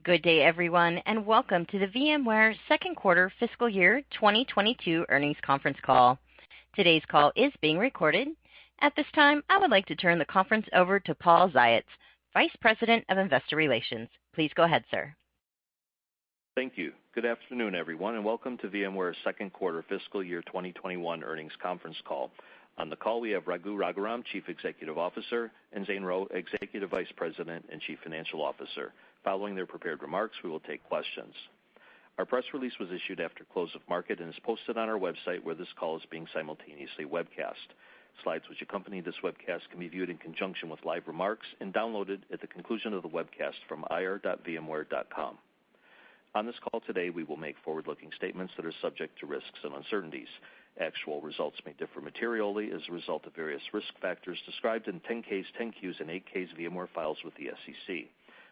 Good day, everyone, and welcome to the VMware second quarter fiscal year 2022 earnings conference call. Today's call is being recorded. At this time, I would like to turn the conference over to Paul Zayats, Vice President of Investor Relations. Please go ahead, sir. Thank you. Good afternoon, everyone, and welcome to VMware's second quarter fiscal year 2021 earnings conference call. On the call, we have Raghu Raghuram, Chief Executive Officer, and Zane Rowe, Executive Vice President and Chief Financial Officer. Following their prepared remarks, we will take questions. Our press release was issued after close of market and is posted on our website, where this call is being simultaneously webcast. Slides which accompany this webcast can be viewed in conjunction with live remarks and downloaded at the conclusion of the webcast from ir.vmware.com. On this call today, we will make forward-looking statements that are subject to risks and uncertainties. Actual results may differ materially as a result of various risk factors described in 10-Ks, 10-Qs, and 8-Ks VMware files with the SEC.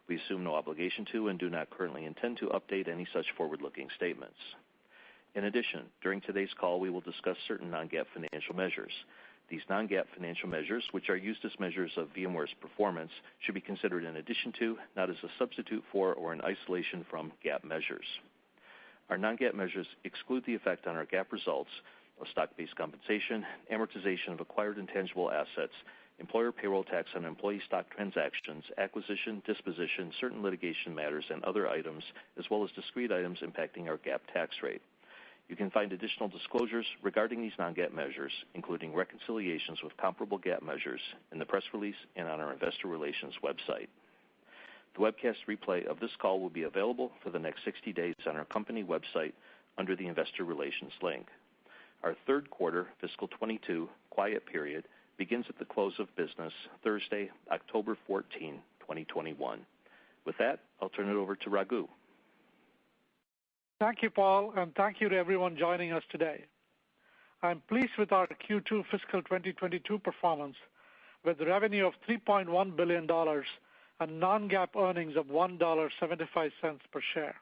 We assume no obligation to and do not currently intend to update any such forward-looking statements. In addition, during today's call, we will discuss certain non-GAAP financial measures. These non-GAAP financial measures, which are used as measures of VMware's performance, should be considered in addition to, not as a substitute for or in isolation from GAAP measures. Our non-GAAP measures exclude the effect on our GAAP results of stock-based compensation, amortization of acquired intangible assets, employer payroll tax on employee stock transactions, acquisition, disposition, certain litigation matters, and other items, as well as discrete items impacting our GAAP tax rate. You can find additional disclosures regarding these non-GAAP measures, including reconciliations with comparable GAAP measures, in the press release and on our investor relations website. The webcast replay of this call will be available for the next 60 days on our company website under the investor relations link. Our third quarter fiscal 22 quiet period begins at the close of business Thursday, October 14, 2021. With that, I'll turn it over to Raghu. Thank you, Paul, and thank you to everyone joining us today. I'm pleased with our Q2 fiscal 2022 performance, with revenue of $3.1 billion and non-GAAP earnings of $1.75 per share.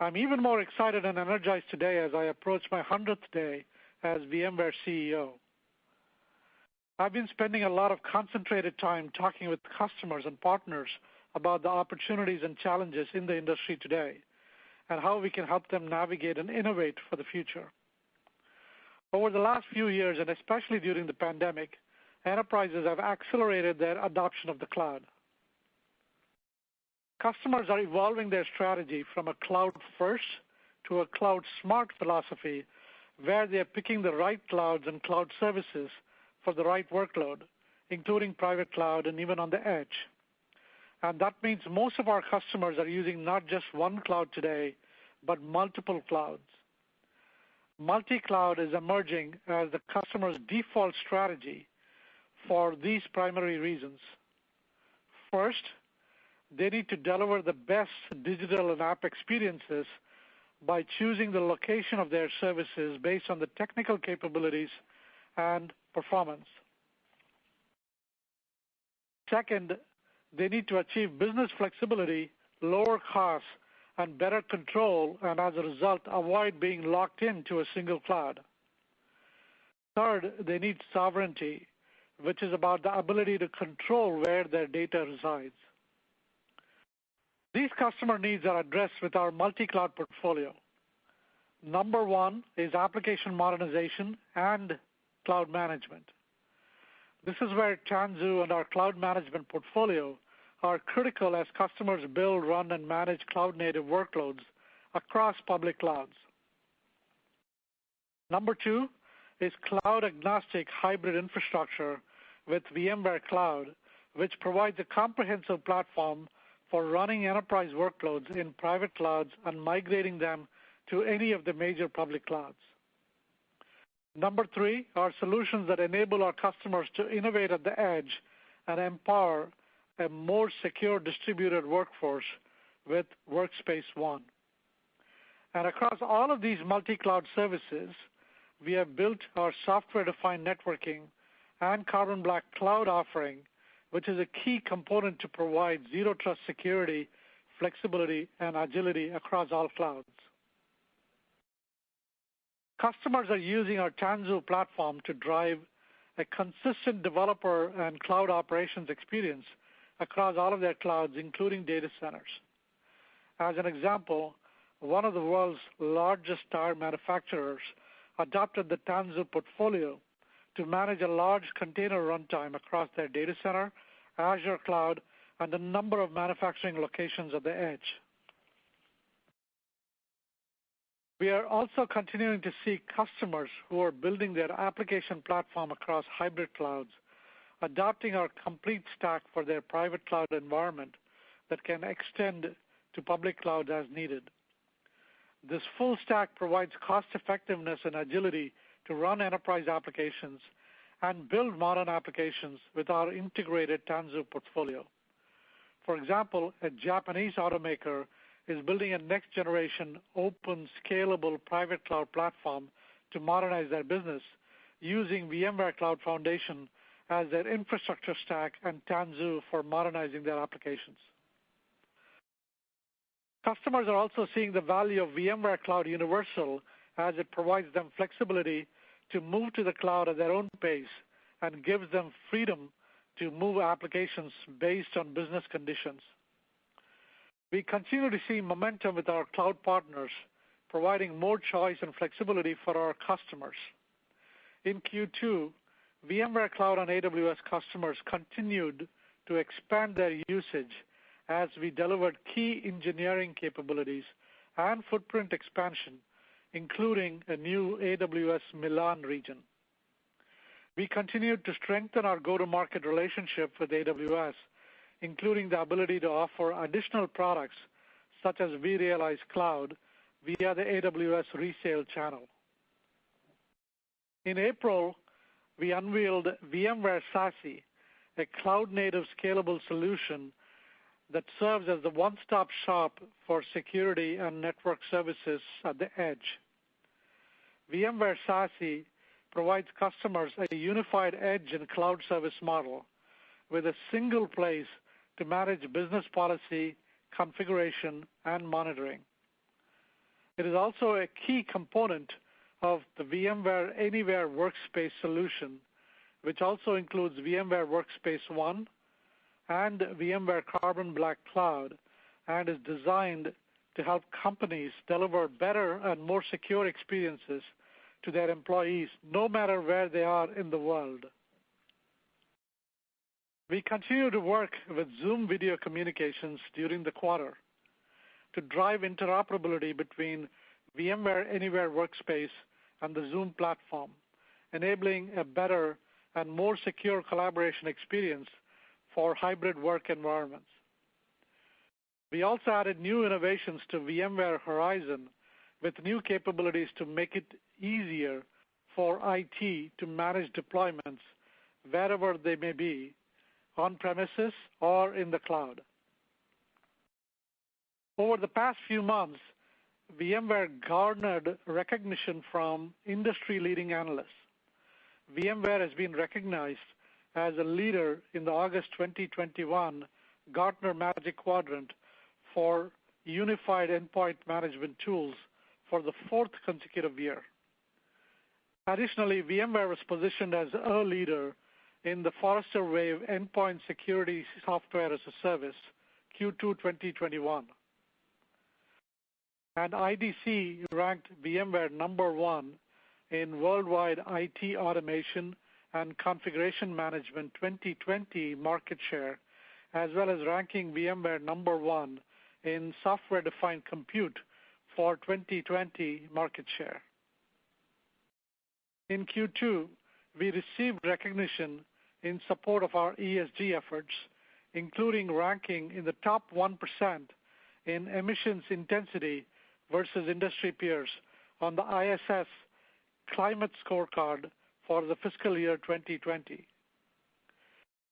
I'm even more excited and energized today as I approach my 100th day as VMware CEO. I've been spending a lot of concentrated time talking with customers and partners about the opportunities and challenges in the industry today and how we can help them navigate and innovate for the future. Over the last few years, and especially during the pandemic, enterprises have accelerated their adoption of the cloud. Customers are evolving their strategy from a cloud-first to a cloud-smart philosophy, where they are picking the right clouds and cloud services for the right workload, including private cloud and even on the edge. And that means most of our customers are using not just one cloud today, but multiple clouds. Multi-cloud is emerging as the customer's default strategy for these primary reasons. First, they need to deliver the best digital and app experiences by choosing the location of their services based on the technical capabilities and performance. Second, they need to achieve business flexibility, lower costs, and better control, and as a result, avoid being locked into a single cloud. Third, they need sovereignty, which is about the ability to control where their data resides. These customer needs are addressed with our multi-cloud portfolio. Number one is application modernization and cloud management. This is where Tanzu and our cloud management portfolio are critical as customers build, run, and manage cloud-native workloads across public clouds. Number two is cloud-agnostic hybrid infrastructure with VMware Cloud, which provides a comprehensive platform for running enterprise workloads in private clouds and migrating them to any of the major public clouds. Number three are solutions that enable our customers to innovate at the edge and empower a more secure distributed workforce with Workspace ONE. And across all of these multi-cloud services, we have built our software-defined networking and Carbon Black Cloud offering, which is a key component to provide zero trust security, flexibility, and agility across all clouds. Customers are using our Tanzu platform to drive a consistent developer and cloud operations experience across all of their clouds, including data centers. As an example, one of the world's largest tire manufacturers adopted the Tanzu portfolio to manage a large container runtime across their data center, Azure cloud, and a number of manufacturing locations at the edge. We are also continuing to see customers who are building their application platform across hybrid clouds, adopting our complete stack for their private cloud environment that can extend to public cloud as needed. This full stack provides cost effectiveness and agility to run enterprise applications and build modern applications with our integrated Tanzu portfolio. For example, a Japanese automaker is building a next-generation, open, scalable private cloud platform to modernize their business using VMware Cloud Foundation as their infrastructure stack and Tanzu for modernizing their applications. Customers are also seeing the value of VMware Cloud Universal as it provides them flexibility to move to the cloud at their own pace and gives them freedom to move applications based on business conditions. We continue to see momentum with our cloud partners, providing more choice and flexibility for our customers. In Q2, VMware Cloud on AWS customers continued to expand their usage as we delivered key engineering capabilities and footprint expansion, including a new AWS Milan region. We continued to strengthen our go-to-market relationship with AWS, including the ability to offer additional products such as vRealize Cloud via the AWS resale channel. In April, we unveiled VMware SASE, a cloud-native scalable solution that serves as the one-stop shop for security and network services at the edge. VMware SASE provides customers a unified edge and cloud service model with a single place to manage business policy, configuration, and monitoring. It is also a key component of the VMware Anywhere Workspace solution, which also includes VMware Workspace ONE and VMware Carbon Black Cloud, and is designed to help companies deliver better and more secure experiences to their employees, no matter where they are in the world. We continue to work with Zoom Video Communications during the quarter to drive interoperability between VMware Anywhere Workspace and the Zoom platform, enabling a better and more secure collaboration experience for hybrid work environments. We also added new innovations to VMware Horizon with new capabilities to make it easier for IT to manage deployments wherever they may be, on premises or in the cloud. Over the past few months, VMware garnered recognition from industry-leading analysts. VMware has been recognized as a leader in the August 2021 Gartner Magic Quadrant for unified endpoint management tools for the fourth consecutive year. Additionally, VMware was positioned as a leader in the Forrester Wave Endpoint Security Software as a Service, Q2 2021. And IDC ranked VMware number 1 in Worldwide IT Automation and Configuration Management 2020 market share, as well as ranking VMware number 1 in Software-Defined Compute for 2020 market share. In Q2, we received recognition in support of our ESG efforts, including ranking in the top 1% in emissions intensity versus industry peers on the ISS Climate Scorecard for the fiscal year 2020.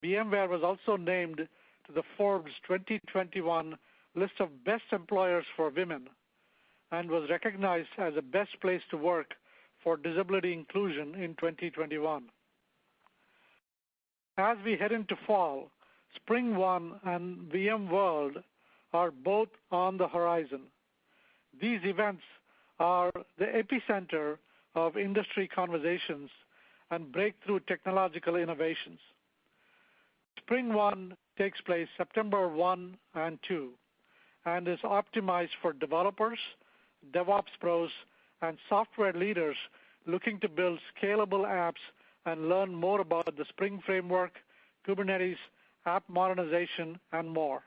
VMware was also named to the Forbes 2021 list of best employers for women and was recognized as a best place to work for disability inclusion in 2021. As we head into fall, Spring One and VMworld are both on the horizon. These events are the epicenter of industry conversations and breakthrough technological innovations. Spring One takes place September 1 and 2, and is optimized for developers, DevOps pros, and software leaders looking to build scalable apps and learn more about the Spring Framework, Kubernetes, app modernization, and more.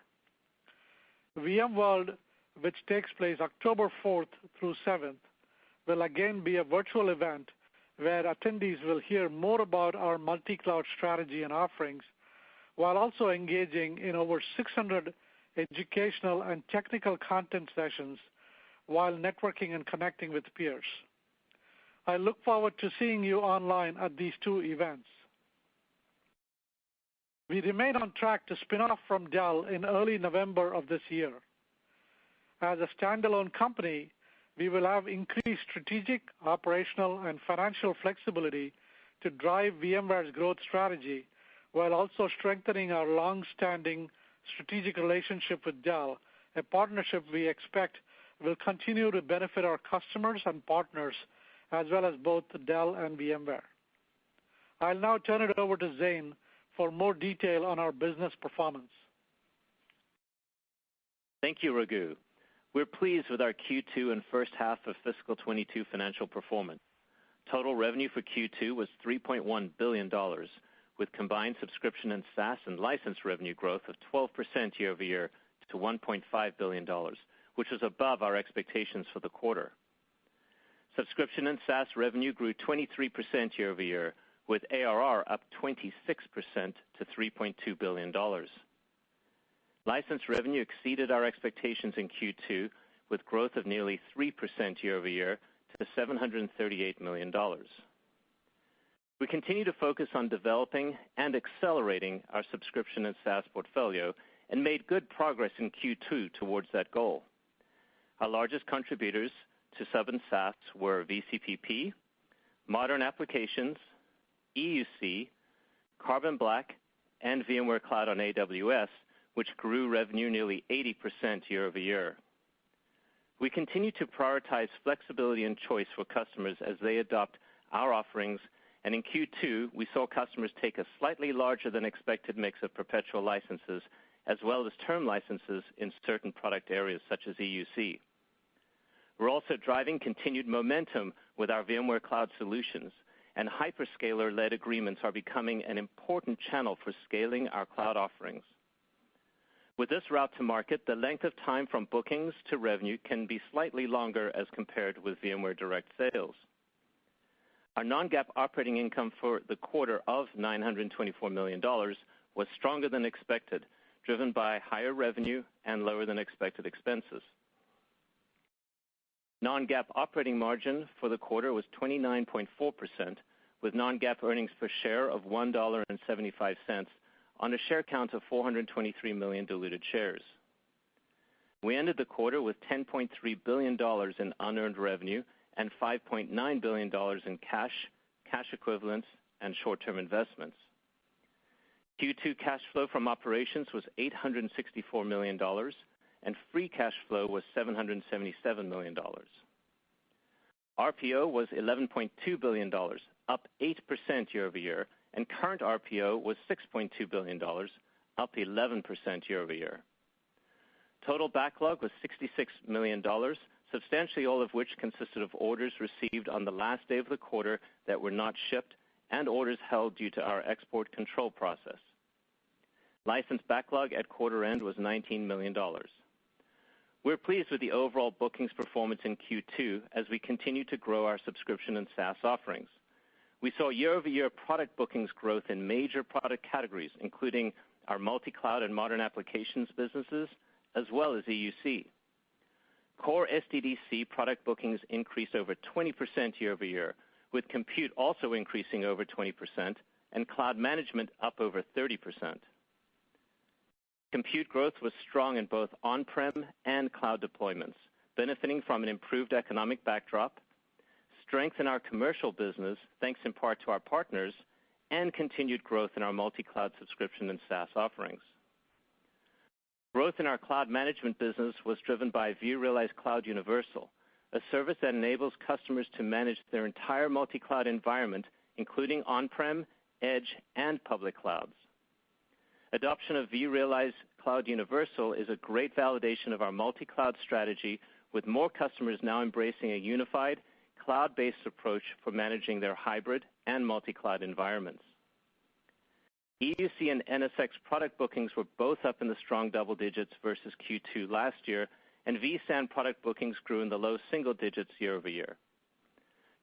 VMworld, which takes place October 4th through 7th, will again be a virtual event where attendees will hear more about our multi-cloud strategy and offerings, while also engaging in over 600 educational and technical content sessions while networking and connecting with peers. I look forward to seeing you online at these two events. We remain on track to spin off from Dell in early November of this year. As a standalone company, we will have increased strategic, operational, and financial flexibility to drive VMware's growth strategy while also strengthening our long-standing strategic relationship with Dell, a partnership we expect will continue to benefit our customers and partners, as well as both Dell and VMware. I'll now turn it over to Zane for more detail on our business performance. Thank you, Raghu. We're pleased with our Q2 and first half of fiscal 22 financial performance. Total revenue for Q2 was $3.1 billion, with combined subscription and SaaS and license revenue growth of 12% year-over-year to $1.5 billion, which was above our expectations for the quarter. Subscription and SaaS revenue grew 23% year-over-year, with ARR up 26% to $3.2 billion. License revenue exceeded our expectations in Q2, with growth of nearly 3% year-over-year to $738 million. We continue to focus on developing and accelerating our subscription and SaaS portfolio and made good progress in Q2 towards that goal. Our largest contributors to sub and SaaS were VCPP, Modern Applications, EUC, Carbon Black, and VMware Cloud on AWS, which grew revenue nearly 80% year-over-year. We continue to prioritize flexibility and choice for customers as they adopt our offerings, and in Q2, we saw customers take a slightly larger than expected mix of perpetual licenses as well as term licenses in certain product areas such as EUC. We're also driving continued momentum with our VMware Cloud solutions, and hyperscaler-led agreements are becoming an important channel for scaling our cloud offerings. With this route to market, the length of time from bookings to revenue can be slightly longer as compared with VMware direct sales. Our non-GAAP operating income for the quarter of $924 million was stronger than expected, driven by higher revenue and lower than expected expenses. Non-GAAP operating margin for the quarter was 29.4%, with non-GAAP earnings per share of $1.75 on a share count of 423 million diluted shares. We ended the quarter with $10.3 billion in unearned revenue and $5.9 billion in cash equivalents, and short-term investments. Q2 cash flow from operations was $864 million, and free cash flow was $777 million. RPO was $11.2 billion, up 8% year-over-year, and current RPO was $6.2 billion, up 11% year-over-year. Total backlog was $66 million, substantially all of which consisted of orders received on the last day of the quarter that were not shipped and orders held due to our export control process. License backlog at quarter end was $19 million. We're pleased with the overall bookings performance in Q2 as we continue to grow our subscription and SaaS offerings. We saw year-over-year product bookings growth in major product categories, including our multi-cloud and modern applications businesses, as well as EUC. Core SDDC product bookings increased over 20% year-over-year, with compute also increasing over 20% and cloud management up over 30%. Compute growth was strong in both on-prem and cloud deployments, benefiting from an improved economic backdrop, strength in our commercial business, thanks in part to our partners, and continued growth in our multi-cloud subscription and SaaS offerings. Growth in our cloud management business was driven by vRealize Cloud Universal, a service that enables customers to manage their entire multi-cloud environment, including on-prem, edge, and public clouds. Adoption of vRealize Cloud Universal is a great validation of our multi-cloud strategy, with more customers now embracing a unified, cloud-based approach for managing their hybrid and multi-cloud environments. EUC and NSX product bookings were both up in the strong double digits versus Q2 last year, and vSAN product bookings grew in the low single digits year over year.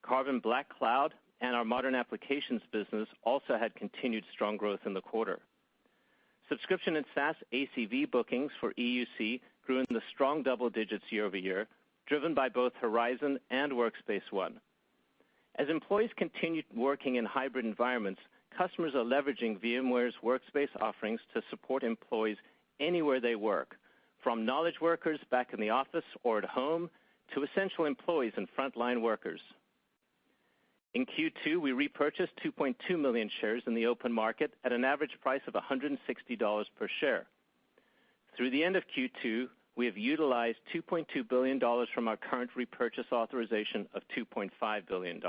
Carbon Black Cloud and our modern applications business also had continued strong growth in the quarter. Subscription and SaaS ACV bookings for EUC grew in the strong double digits year over year, driven by both Horizon and Workspace ONE. As employees continue working in hybrid environments, customers are leveraging VMware's Workspace offerings to support employees anywhere they work, from knowledge workers back in the office or at home to essential employees and frontline workers. In Q2, we repurchased 2.2 million shares in the open market at an average price of $160 per share. Through the end of Q2, we have utilized $2.2 billion from our current repurchase authorization of $2.5 billion.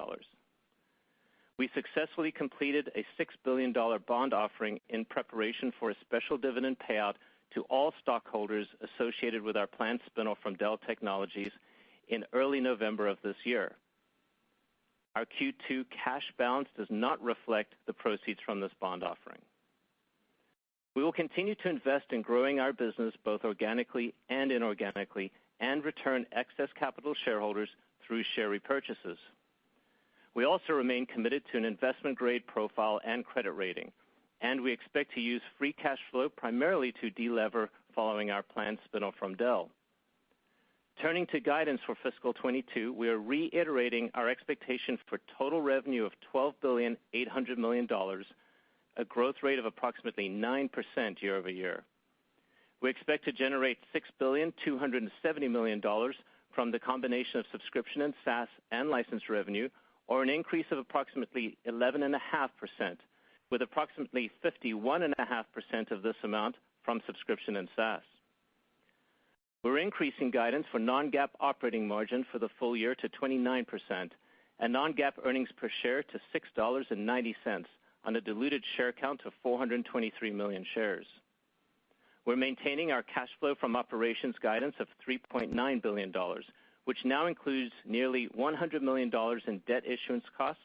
We successfully completed a $6 billion bond offering in preparation for a special dividend payout to all stockholders associated with our planned spinoff from Dell Technologies in early November of this year. Our Q2 cash balance does not reflect the proceeds from this bond offering. We will continue to invest in growing our business both organically and inorganically and return excess capital to shareholders through share repurchases. We also remain committed to an investment-grade profile and credit rating, and we expect to use free cash flow primarily to delever following our planned spinoff from Dell. Turning to guidance for fiscal 22, we are reiterating our expectation for total revenue of $12.8 billion, a growth rate of approximately 9% year over year. We expect to generate $6.27 billion from the combination of subscription and SaaS and license revenue, or an increase of approximately 11.5%, with approximately 51.5% of this amount from subscription and SaaS. We're increasing guidance for non-GAAP operating margin for the full year to 29% and non-GAAP earnings per share to $6.90 on a diluted share count of 423 million shares. We're maintaining our cash flow from operations guidance of $3.9 billion, which now includes nearly $100 million in debt issuance costs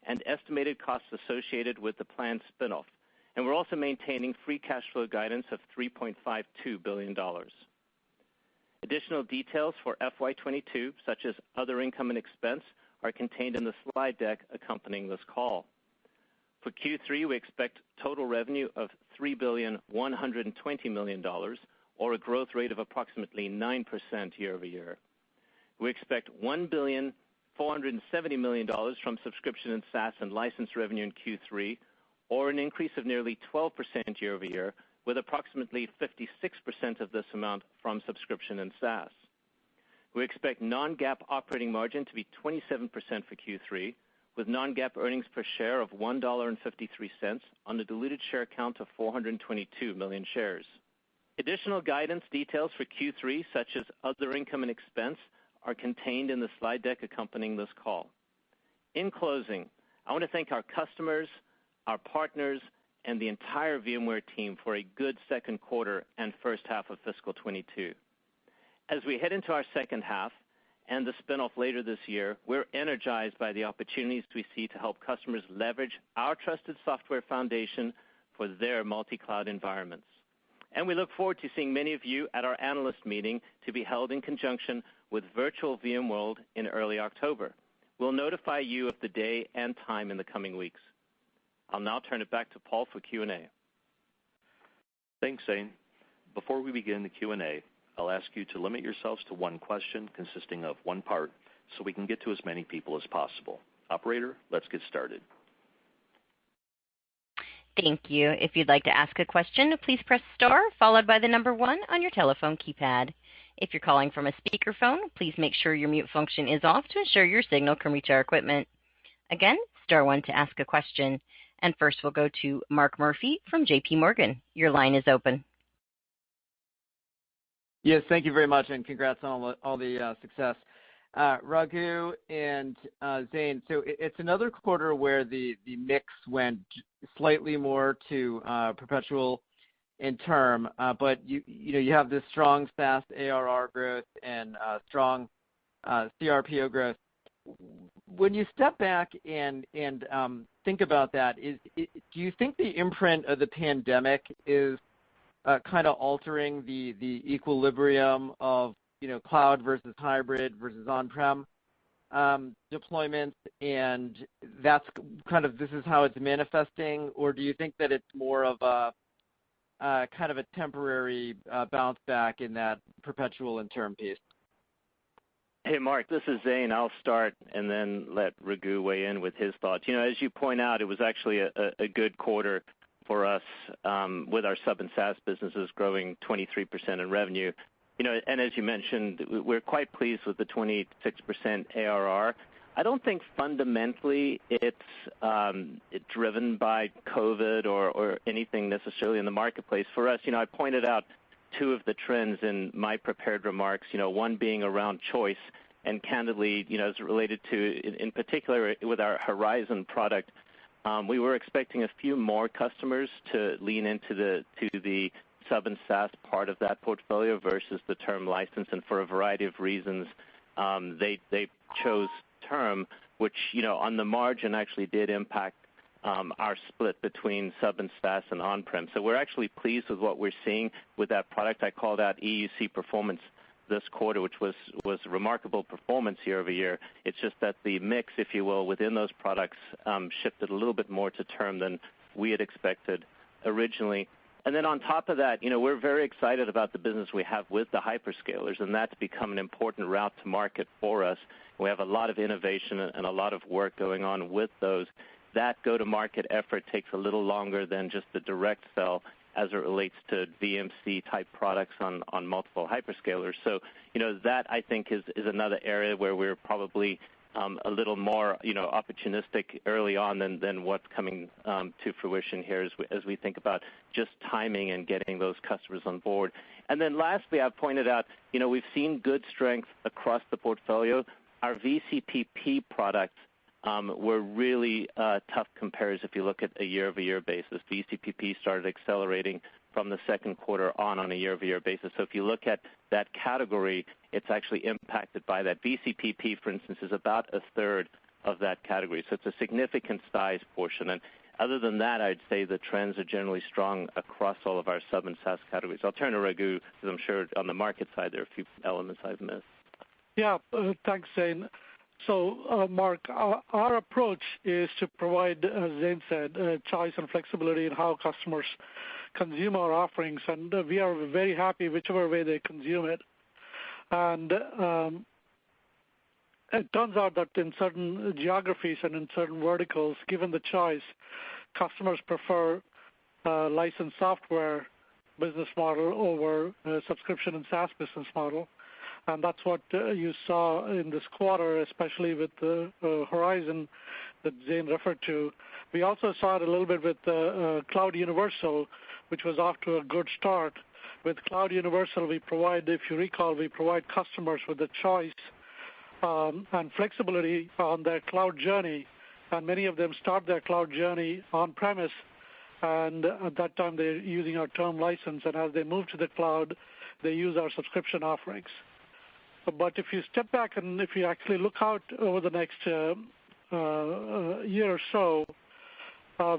and estimated costs associated with the planned spinoff. And we're also maintaining free cash flow guidance of $3.52 billion. Additional details for FY22, such as other income and expense, are contained in the slide deck accompanying this call. For Q3, we expect total revenue of $3.120 billion, or a growth rate of approximately 9% year over year. We expect $1.47 billion from subscription and SaaS and license revenue in Q3, or an increase of nearly 12% year over year, with approximately 56% of this amount from subscription and SaaS. We expect non-GAAP operating margin to be 27% for Q3, with non-GAAP earnings per share of $1.53 on a diluted share count of 422 million shares. Additional guidance details for Q3, such as other income and expense, are contained in the slide deck accompanying this call. In closing, I want to thank our customers, our partners, and the entire VMware team for a good second quarter and first half of fiscal 22. As we head into our second half and the spinoff later this year, we're energized by the opportunities we see to help customers leverage our trusted software foundation for their multi-cloud environments. And we look forward to seeing many of you at our analyst meeting to be held in conjunction with virtual VMworld in early October. We'll notify you of the day and time in the coming weeks. I'll now turn it back to Paul for Q&A. Thanks, Zane. Before we begin the Q&A, I'll ask you to limit yourselves to one question consisting of one part so we can get to as many people as possible. Operator, let's get started. Thank you. If you'd like to ask a question, please press star followed by the number 1 on your telephone keypad. If you're calling from a speakerphone, please make sure your mute function is off to ensure your signal can reach our equipment. Again, star 1 to ask a question. And first we'll go to Mark Murphy from J.P. Morgan. Your line is open. Yes, thank you very much, and congrats on all the success. Raghu and Zane, so it's another quarter where the mix went slightly more to perpetual in term, but you have this strong SaaS ARR growth and strong CRPO growth. When you step back and think about that, do you think the imprint of the pandemic is kind of altering the equilibrium of cloud versus hybrid versus on-prem deployments, and this is how it's manifesting, or do you think that it's more of a kind of a temporary bounce back in that perpetual and term piece? Hey, Mark, this is Zane. I'll start and then let Raghu weigh in with his thoughts. As you point out, it was actually a good quarter for us with our sub and SaaS businesses growing 23% in revenue. And as you mentioned, we're quite pleased with the 26% ARR. I don't think fundamentally it's driven by COVID or anything necessarily in the marketplace. For us, I pointed out two of the trends in my prepared remarks, one being around choice, and candidly, as it related to, in particular with our Horizon product, we were expecting a few more customers to lean into the sub and SaaS part of that portfolio versus the term license, and for a variety of reasons, they chose term, which on the margin actually did impact our split between sub and SaaS and on-prem. So we're actually pleased with what we're seeing with that product. I called out EUC performance this quarter, which was remarkable performance year over year. It's just that the mix, if you will, within those products shifted a little bit more to term than we had expected originally. And then on top of that, we're very excited about the business we have with the hyperscalers, and that's become an important route to market for us. We have a lot of innovation and a lot of work going on with those. That go-to-market effort takes a little longer than just the direct sell as it relates to VMC-type products on multiple hyperscalers. So, that I think is another area where we're probably a little more, opportunistic early on than what's coming to fruition here as we think about just timing and getting those customers on board. And then lastly, I've pointed out, we've seen good strength across the portfolio. Our VCPP products were really tough compares if you look at a year-over-year basis. VCPP started accelerating from the second quarter on a year-over-year basis. So if you look at that category, it's actually impacted by that. VCPP, for instance, is about a third of that category. So it's a significant size portion. And other than that, I'd say the trends are generally strong across all of our sub and SaaS categories. I'll turn to Raghu, because I'm sure on the market side there are a few elements I've missed. Yeah, thanks, Zane. So, Mark, our approach is to provide, as Zane said, choice and flexibility in how customers consume our offerings, and we are very happy whichever way they consume it. And it turns out that in certain geographies and in certain verticals, given the choice, customers prefer licensed software business model over subscription and SaaS business model. And that's what you saw in this quarter, especially with the Horizon that Zane referred to. We also saw it a little bit with Cloud Universal, which was off to a good start. With Cloud Universal, we provide, if you recall, we provide customers with the choice and flexibility on their cloud journey, and many of them start their cloud journey on-premise, and at that time they're using our term license, and as they move to the cloud, they use our subscription offerings. But if you step back and if you actually look out over the next year or so,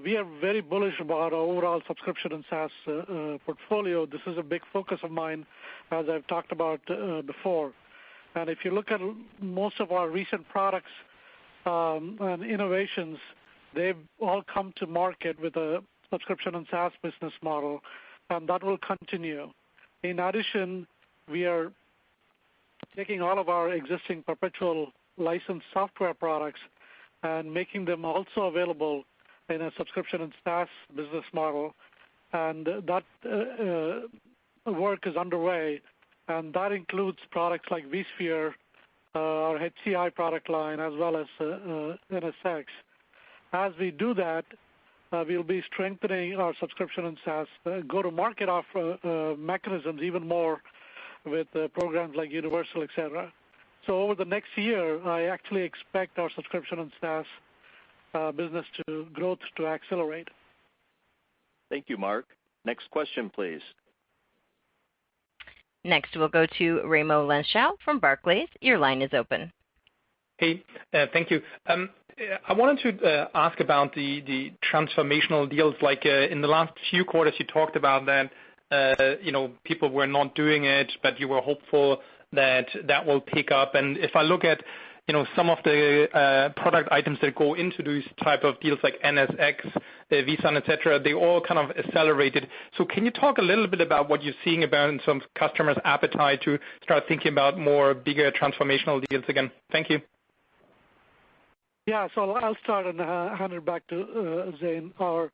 we are very bullish about our overall subscription and SaaS portfolio. This is a big focus of mine, as I've talked about before. And if you look at most of our recent products and innovations, they've all come to market with a subscription and SaaS business model, and that will continue. In addition, we are taking all of our existing perpetual licensed software products and making them also available in a subscription and SaaS business model, and that work is underway, and that includes products like vSphere, our HCI product line, as well as NSX. As we do that, we'll be strengthening our subscription and SaaS go-to-market mechanisms even more with programs like Universal, et cetera. So over the next year, I actually expect our subscription and SaaS business growth to accelerate. Thank you, Mark. Next question, please. Next, we'll go to Raimo Lenschow from Barclays. Your line is open. Hey, thank you. I wanted to ask about the transformational deals. Like in the last few quarters, you talked about that people were not doing it, but you were hopeful that that will pick up. And if I look at some of the product items that go into these type of deals like NSX, vSAN, et cetera, they all kind of accelerated. So can you talk a little bit about what you're seeing about in some customers' appetite to start thinking about more bigger transformational deals again? Thank you. Yeah, so I'll start and hand it back to Zain or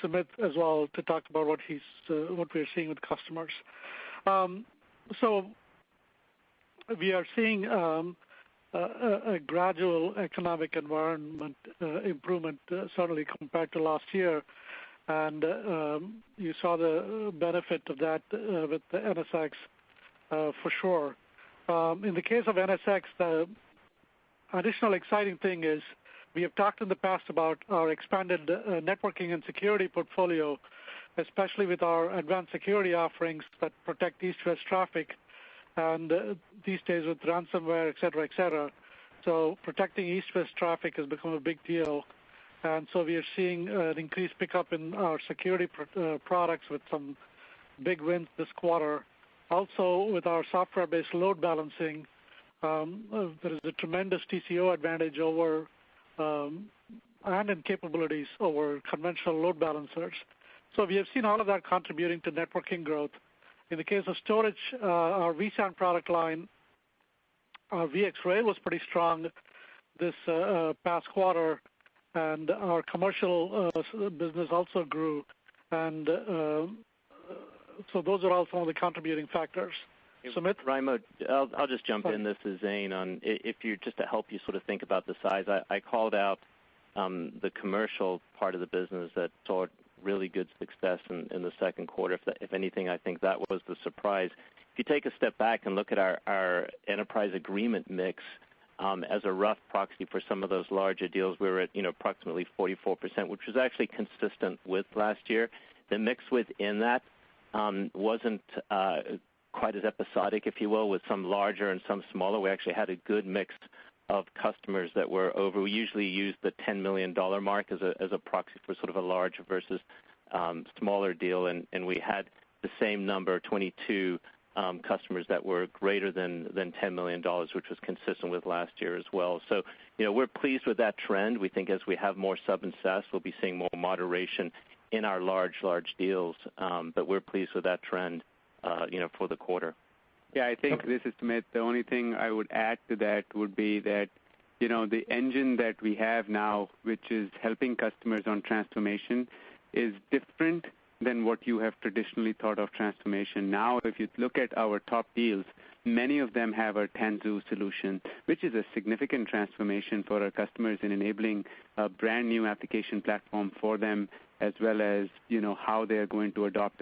Sumit as well to talk about what we're seeing with customers. So we are seeing a gradual economic environment improvement, certainly compared to last year. And you saw the benefit of that with the NSX for sure. In the case of NSX, the additional exciting thing is we have talked in the past about our expanded networking and security portfolio, especially with our advanced security offerings that protect east-west traffic, and these days with ransomware, et cetera. So protecting east-west traffic has become a big deal. And so we are seeing an increased pickup in our security products with some big wins this quarter. Also, with our software-based load balancing, there is a tremendous TCO advantage over and in capabilities over conventional load balancers. So we have seen all of that contributing to networking growth. In the case of storage, our vSAN product line, our VxRail was pretty strong this past quarter, and our commercial business also grew. And so those are all some of the contributing factors. Sumit? Raimo, I'll just jump in. This is Zain. Just to help you sort of think about the size, I called out the commercial part of the business that saw really good success in the second quarter. If anything, I think that was the surprise. If you take a step back and look at our enterprise agreement mix as a rough proxy for some of those larger deals, we were at approximately 44%, which was actually consistent with last year. The mix within that wasn't quite as episodic, if you will, with some larger and some smaller. We actually had a good mix of customers that were over. We usually use the $10 million mark as a proxy for sort of a large versus smaller deal, and we had the same number, 22 customers that were greater than $10 million, which was consistent with last year as well. So, we're pleased with that trend. We think as we have more sub and SaaS, we'll be seeing more moderation in our large deals, but we're pleased with that trend for the quarter. Yeah, I think this is Sumit. The only thing I would add to that would be that, the engine that we have now, which is helping customers on transformation, is different than what you have traditionally thought of transformation. Now, if you look at our top deals, many of them have a Tanzu solution, which is a significant transformation for our customers in enabling a brand new application platform for them, as well as how they are going to adopt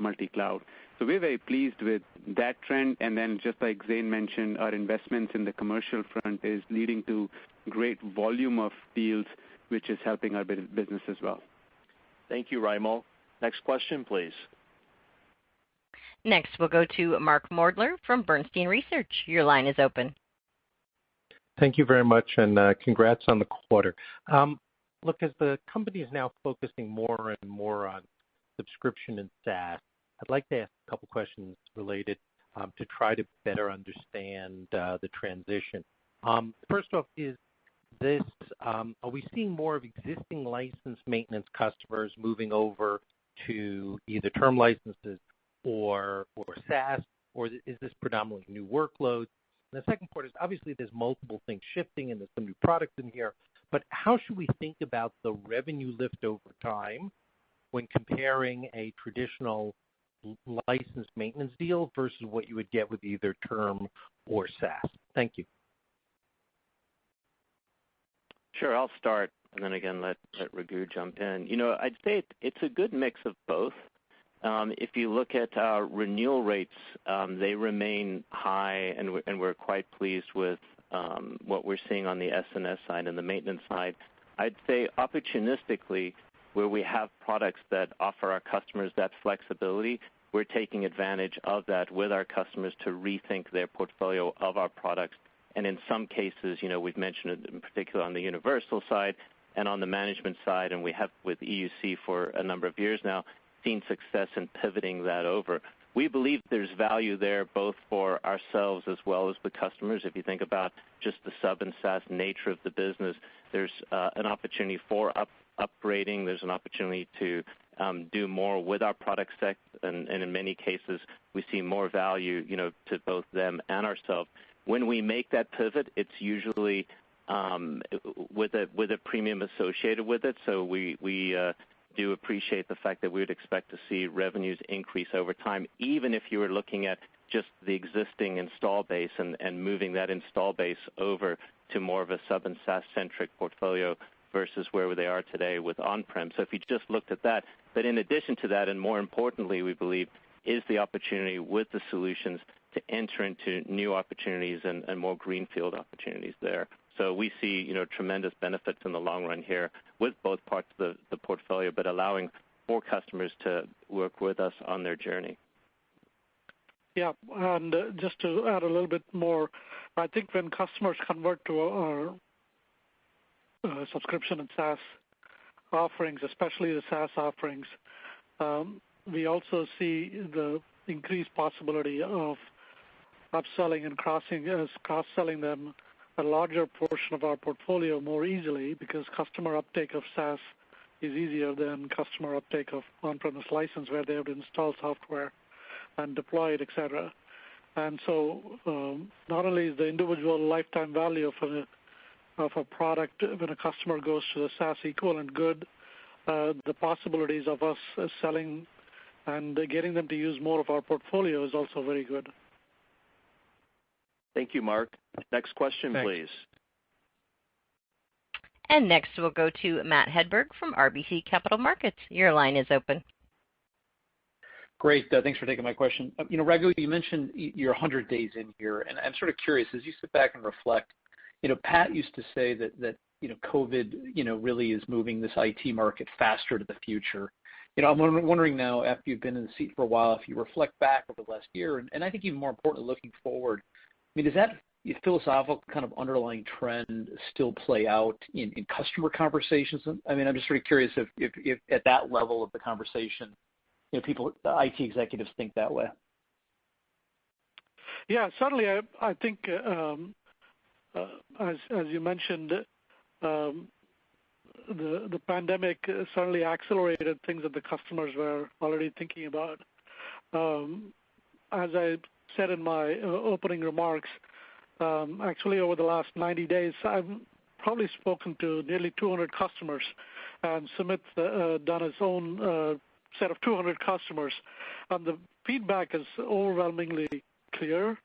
multi-cloud. So we're very pleased with that trend, and then just like Zain mentioned, our investments in the commercial front is leading to great volume of deals, which is helping our business as well. Thank you, Raimo. Next question, please. Next, we'll go to Mark Moerdler from Bernstein Research. Your line is open. Thank you very much, and congrats on the quarter. Look, as the company is now focusing more and more on subscription and SaaS, I'd like to ask a couple questions related to try to better understand the transition. First off, is this are we seeing more of existing license maintenance customers moving over to either term licenses or SaaS, or is this predominantly new workloads? And the second part is obviously there's multiple things shifting and there's some new products in here, but how should we think about the revenue lift over time when comparing a traditional license maintenance deal versus what you would get with either term or SaaS? Thank you. Sure, I'll start, and then again let Raghu jump in. I'd say it's a good mix of both. If you look at our renewal rates, they remain high, and we're quite pleased with what we're seeing on the S&S side and the maintenance side. I'd say opportunistically, where we have products that offer our customers that flexibility, we're taking advantage of that with our customers to rethink their portfolio of our products. And in some cases, we've mentioned it in particular on the universal side and on the management side, and we have with EUC for a number of years now, seen success in pivoting that over. We believe there's value there both for ourselves as well as the customers. If you think about just the sub and SaaS nature of the business, there's an opportunity for upgrading. There's an opportunity to do more with our product set, and in many cases, we see more value, to both them and ourselves. When we make that pivot, it's usually with a premium associated with it. So we do appreciate the fact that we would expect to see revenues increase over time, even if you were looking at just the existing install base and moving that install base over to more of a sub and SaaS centric portfolio versus where they are today with on-prem. So if you just looked at that, but in addition to that, and more importantly, we believe, is the opportunity with the solutions to enter into new opportunities and more greenfield opportunities there. So we see, tremendous benefits in the long run here with both parts of the portfolio, but allowing more customers to work with us on their journey. Yeah, and just to add a little bit more, I think when customers convert to our subscription and SaaS offerings, especially the SaaS offerings, we also see the increased possibility of upselling and cross-selling them a larger portion of our portfolio more easily, because customer uptake of SaaS is easier than customer uptake of on-premise license, where they have to install software and deploy it, etc. And so not only is the individual lifetime value of a product when a customer goes to the SaaS equivalent good, the possibilities of us selling and getting them to use more of our portfolio is also very good. Thank you, Mark. Next question, Thanks. please. And next we'll go to Matt Hedberg from RBC Capital Markets. Your line is open. Great. Thanks for taking my question. Raghu, you mentioned you're 100 days in here, and I'm sort of curious, as you sit back and reflect, Pat used to say that COVID, really is moving this IT market faster to the future. I'm wondering now, after you've been in the seat for a while, if you reflect back over the last year, and I think even more importantly, looking forward, does that philosophical kind of underlying trend still play out in customer conversations? I'm just sort of curious if at that level of the conversation, people, IT executives think that way. Yeah, certainly. I think, as you mentioned, the pandemic certainly accelerated things that the customers were already thinking about. As I said in my opening remarks, actually over the last 90 days, I've probably spoken to nearly 200 customers, and Sumit's done his own set of 200 customers, and the feedback is overwhelmingly clear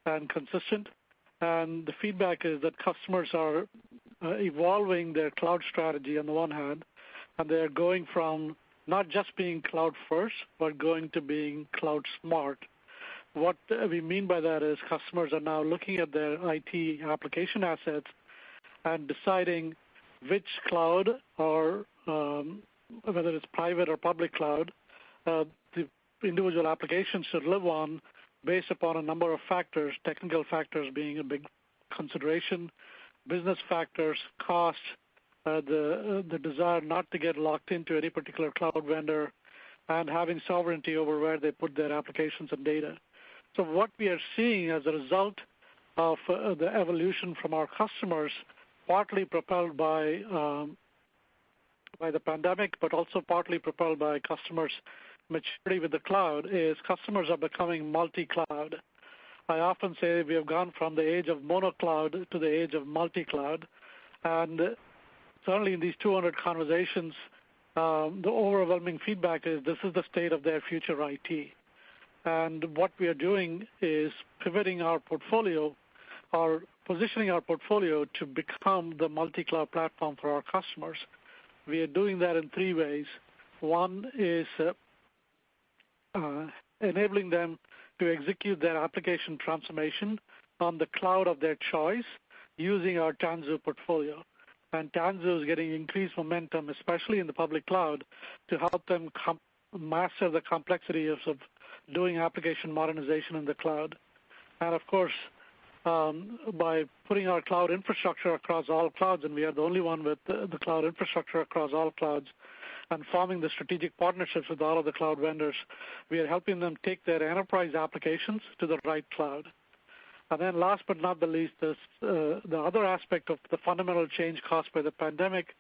and consistent. And the feedback is that customers are evolving their cloud strategy on the one hand, and they're going from not just being cloud first, but going to being cloud smart. What we mean by that is customers are now looking at their IT application assets and deciding which cloud, or whether it's private or public cloud, the individual applications should live on, based upon a number of factors, technical factors being a big consideration, business factors, cost, the desire not to get locked into any particular cloud vendor, and having sovereignty over where they put their applications and data. So what we are seeing as a result of the evolution from our customers, partly propelled by the pandemic, but also partly propelled by customers' maturity with the cloud, is customers are becoming multi-cloud. I often say we have gone from the age of mono-cloud to the age of multi-cloud, and certainly in these 200 conversations, the overwhelming feedback is this is the state of their future IT. And what we are doing is pivoting our portfolio, or positioning our portfolio to become the multi-cloud platform for our customers. We are doing that in three ways. One is enabling them to execute their application transformation on the cloud of their choice using our Tanzu portfolio. and Tanzu is getting increased momentum, especially in the public cloud, to help them master the complexity of doing application modernization in the cloud. And of course, by putting our cloud infrastructure across all clouds, and we are the only one with the cloud infrastructure across all clouds, and forming the strategic partnerships with all of the cloud vendors, we are helping them take their enterprise applications to the right cloud. And then last but not the least, the other aspect of the fundamental change caused by the pandemic,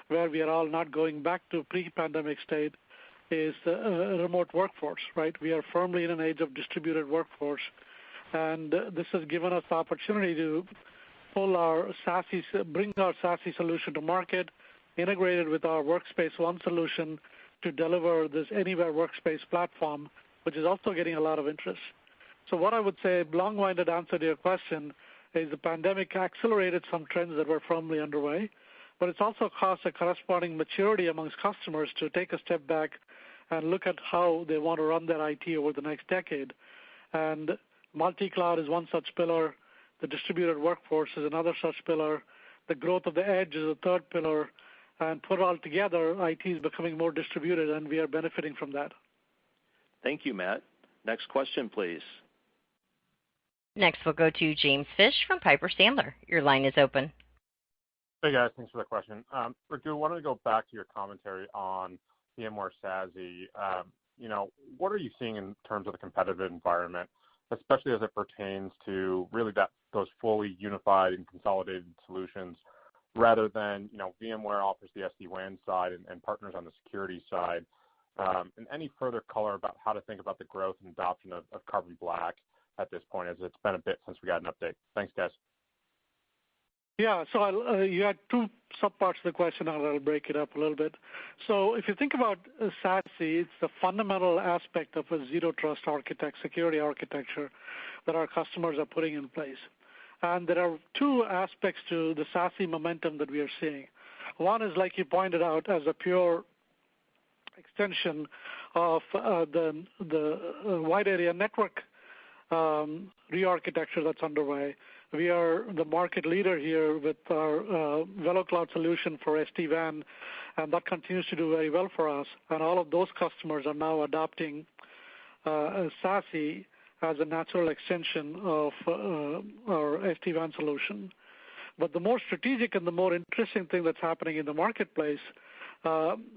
where we are all not going back to pre-pandemic state, is remote workforce, right? We are firmly in an age of distributed workforce, and this has given us the opportunity to bring our SASE solution to market, integrated with our Workspace ONE solution to deliver this Anywhere Workspace platform, which is also getting a lot of interest. So what I would say, long-winded answer to your question, is the pandemic accelerated some trends that were firmly underway, but it's also caused a corresponding maturity amongst customers to take a step back and look at how they want to run their IT over the next decade. And multi-cloud is one such pillar. The distributed workforce is another such pillar. The growth of the edge is a third pillar. And put it all together, IT is becoming more distributed, and we are benefiting from that. Thank you, Matt. Next question, please. Next, we'll go to James Fish from Piper Sandler. Your line is open. Hey, guys. Thanks for the question. Raghu, I wanted to go back to your commentary on VMware SASE. What are you seeing in terms of the competitive environment, especially as it pertains to really those fully unified and consolidated solutions, rather than, VMware offers the SD-WAN side and partners on the security side? And any further color about how to think about the growth and adoption of Carbon Black at this point, as it's been a bit since we got an update. Thanks, guys. Yeah, so you had two subparts of the question, and I'll break it up a little bit. So if you think about SASE, it's the fundamental aspect of a zero trust security architecture that our customers are putting in place. And there are two aspects to the SASE momentum that we are seeing. One is, like you pointed out, as a pure extension of the wide area network re-architecture that's underway. We are the market leader here with our VeloCloud solution for SD-WAN, and that continues to do very well for us. And all of those customers are now adopting SASE as a natural extension of our SD-WAN solution. But the more strategic and the more interesting thing that's happening in the marketplace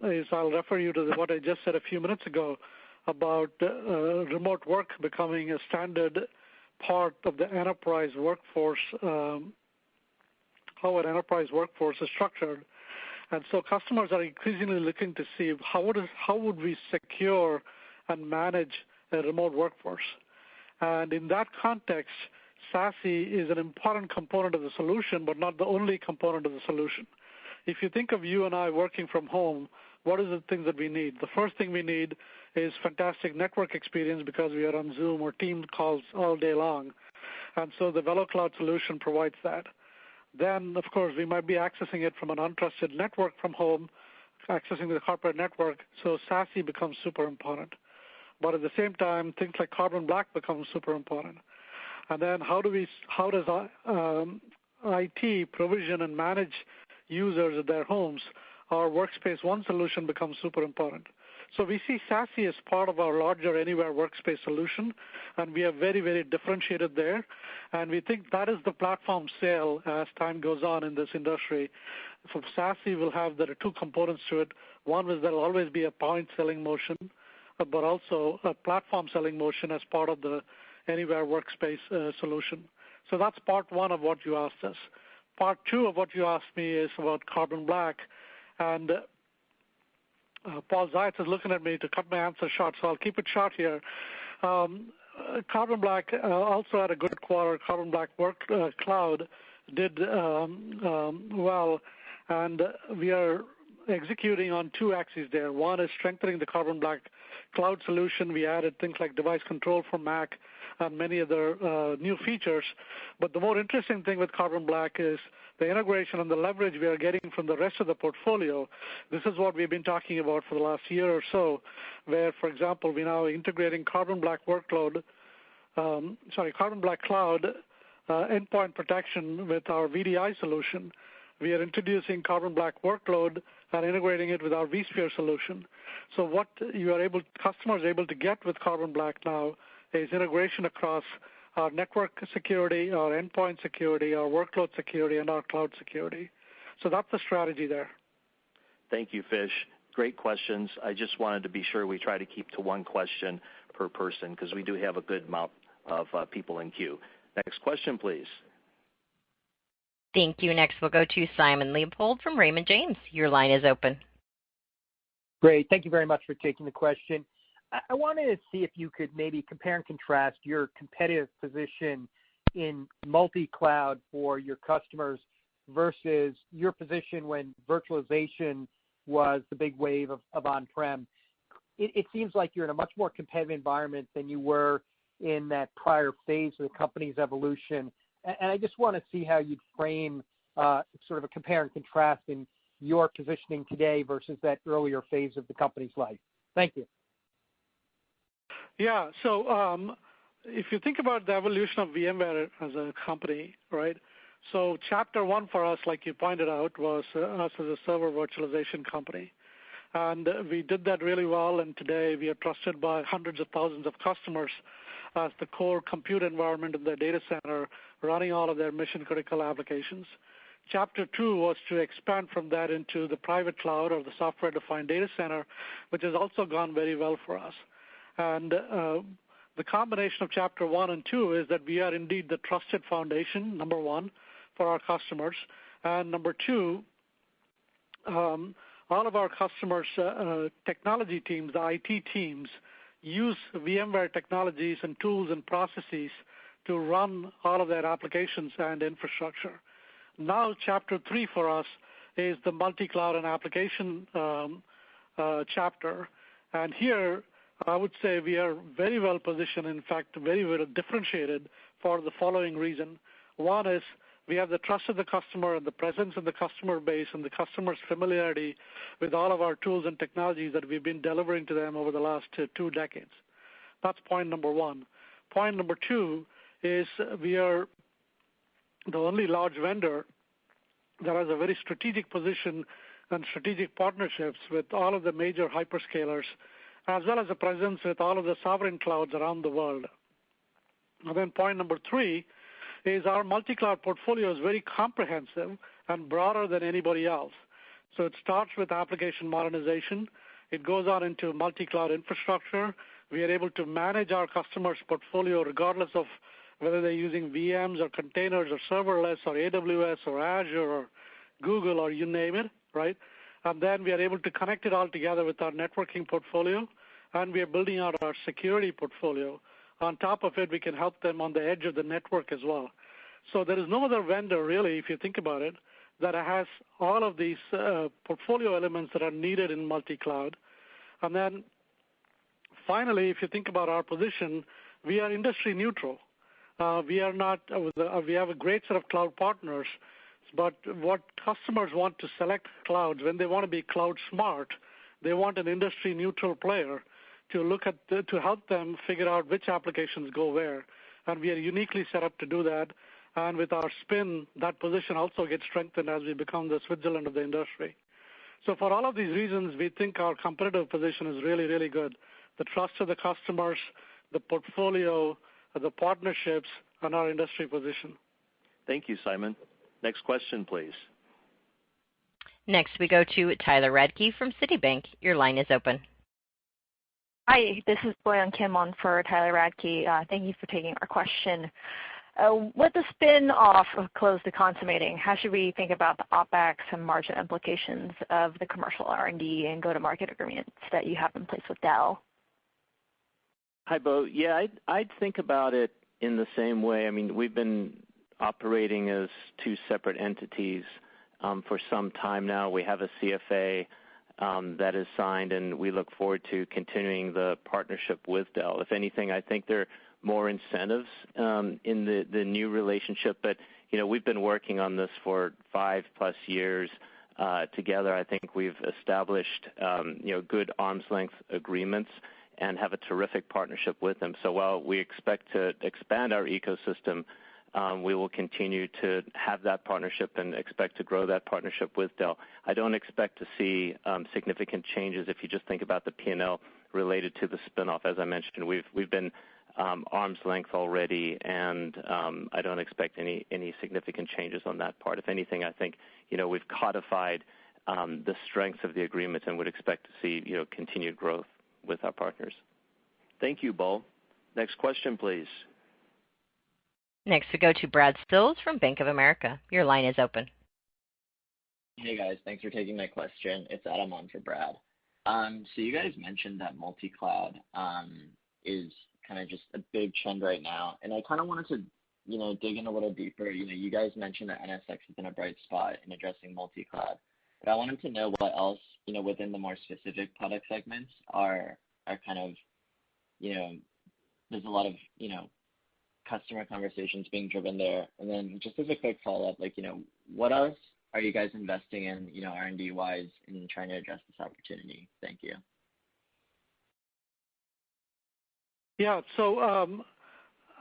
is, I'll refer you to what I just said a few minutes ago about remote work becoming a standard part of the enterprise workforce, how an enterprise workforce is structured. And so customers are increasingly looking to see how would we secure and manage a remote workforce. And in that context, SASE is an important component of the solution, but not the only component of the solution. If you think of you and I working from home, what is the things that we need? The first thing we need is fantastic network experience because we are on Zoom or Teams calls all day long. And so the VeloCloud solution provides that. Then, of course, we might be accessing it from an untrusted network from home, accessing the corporate network, so SASE becomes super important. But at the same time, things like Carbon Black become super important. And then how does IT provision and manage users at their homes? Our Workspace ONE solution becomes super important. So we see SASE as part of our larger Anywhere Workspace solution, and we are very, very differentiated there. And we think that is the platform sale as time goes on in this industry. For SASE, we'll have, there are two components to it. One is there will always be a point selling motion, but also a platform selling motion as part of the Anywhere Workspace solution. So that's part one of what you asked us. Part two of what you asked me is about Carbon Black, and Paul Zayats is looking at me to cut my answer short, so I'll keep it short here. Carbon Black also had a good quarter. Carbon Black Cloud did well, and we are executing on two axes there. One is strengthening the Carbon Black Cloud solution. We added things like device control for Mac and many other new features. But the more interesting thing with Carbon Black is the integration and the leverage we are getting from the rest of the portfolio. This is what we've been talking about for the last year or so, where, for example, we're now integrating Carbon Black Cloud endpoint protection with our VDI solution, we are introducing Carbon Black Workload and integrating it with our vSphere solution. So what customers are able to get with Carbon Black now is integration across our network security, our endpoint security, our workload security, and our cloud security. So that's the strategy there. Thank you, Fish. Great questions. I just wanted to be sure we try to keep to one question per person because we do have a good amount of people in queue. Next question, please. Thank you. Next, we'll go to Simon Leopold from Raymond James. Your line is open. Great. Thank you very much for taking the question. I wanted to see if you could maybe compare and contrast your competitive position in multi-cloud for your customers versus your position when virtualization was the big wave of on-prem. It seems like you're in a much more competitive environment than you were in that prior phase of the company's evolution. And I just want to see how you'd frame sort of a compare and contrast in your positioning today versus that earlier phase of the company's life. Thank you. Yeah, so if you think about the evolution of VMware as a company, right? So chapter one for us, like you pointed out, was us as a server virtualization company. And we did that really well, and today we are trusted by hundreds of thousands of customers as the core compute environment in their data center, running all of their mission-critical applications. Chapter two was to expand from that into the private cloud or the software-defined data center, which has also gone very well for us. And the combination of chapter one and two is that we are indeed the trusted foundation, number one, for our customers. And number two, all of our customers' technology teams, the IT teams, use VMware technologies and tools and processes to run all of their applications and infrastructure. Now, chapter three for us is the multi-cloud and application chapter. And here, I would say we are very well positioned, in fact, very well differentiated for the following reason. One is we have the trust of the customer and the presence of the customer base and the customer's familiarity with all of our tools and technologies that we've been delivering to them over the last 2 decades. That's point number one. Point number two is we are the only large vendor that has a very strategic position and strategic partnerships with all of the major hyperscalers, as well as a presence with all of the sovereign clouds around the world. And then point number three is our multi-cloud portfolio is very comprehensive and broader than anybody else. So it starts with application modernization. It goes on into multi-cloud infrastructure. We are able to manage our customers' portfolio regardless of whether they're using VMs or containers or serverless or AWS or Azure or Google or you name it, right? And then we are able to connect it all together with our networking portfolio, and we are building out our security portfolio. On top of it, we can help them on the edge of the network as well. So there is no other vendor, really, if you think about it, that has all of these portfolio elements that are needed in multi-cloud. And then finally, if you think about our position, we are industry neutral. We have a great set of cloud partners, but what customers want to select clouds, when they want to be cloud smart, they want an industry neutral player to help them figure out which applications go where. And we are uniquely set up to do that. And with our spin, that position also gets strengthened as we become the Switzerland of the industry. So for all of these reasons, we think our competitive position is really, really good. The trust of the customers, the portfolio, the partnerships, and our industry position. Thank you, Simon. Next question, please. Next, we go to Tyler Radke from Citibank. Your line is open. Hi, this is Boyan Kim on for Tyler Radke. Thank you for taking our question. With the spin-off of Close to consummating, how should we think about the OpEx and margin implications of the commercial R&D and go-to-market agreements that you have in place with Dell? Hi, Bo. Yeah, I'd think about it in the same way. I mean, we've been operating as two separate entities for some time now. We have a CFA that is signed, and we look forward to continuing the partnership with Dell. If anything, I think there are more incentives in the new relationship, but we've been working on this for 5+ years together. I think we've established good arm's length agreements and have a terrific partnership with them. So while we expect to expand our ecosystem we will continue to have that partnership and expect to grow that partnership with Dell. I don't expect to see significant changes if you just think about the P&L related to the spinoff. As I mentioned, we've been arm's length already, and I don't expect any significant changes on that part. If anything, I think we've codified the strengths of the agreement and would expect to see continued growth with our partners. Thank you, Bo. Next question, please. Next we go to Brad Sills from Bank of America. Your line is open. Hey guys, thanks for taking my question. It's Adam on for Brad. So you guys mentioned that multi-cloud is kind of just a big trend right now, and I kind of wanted to dig in a little deeper. You guys mentioned that NSX has been a bright spot in addressing multi-cloud, but I wanted to know what else within the more specific product segments are kind of there's a lot of customer conversations being driven there. And then just as a quick follow-up, what else are you guys investing in, R&D wise, in trying to address this opportunity? Thank you. Yeah. So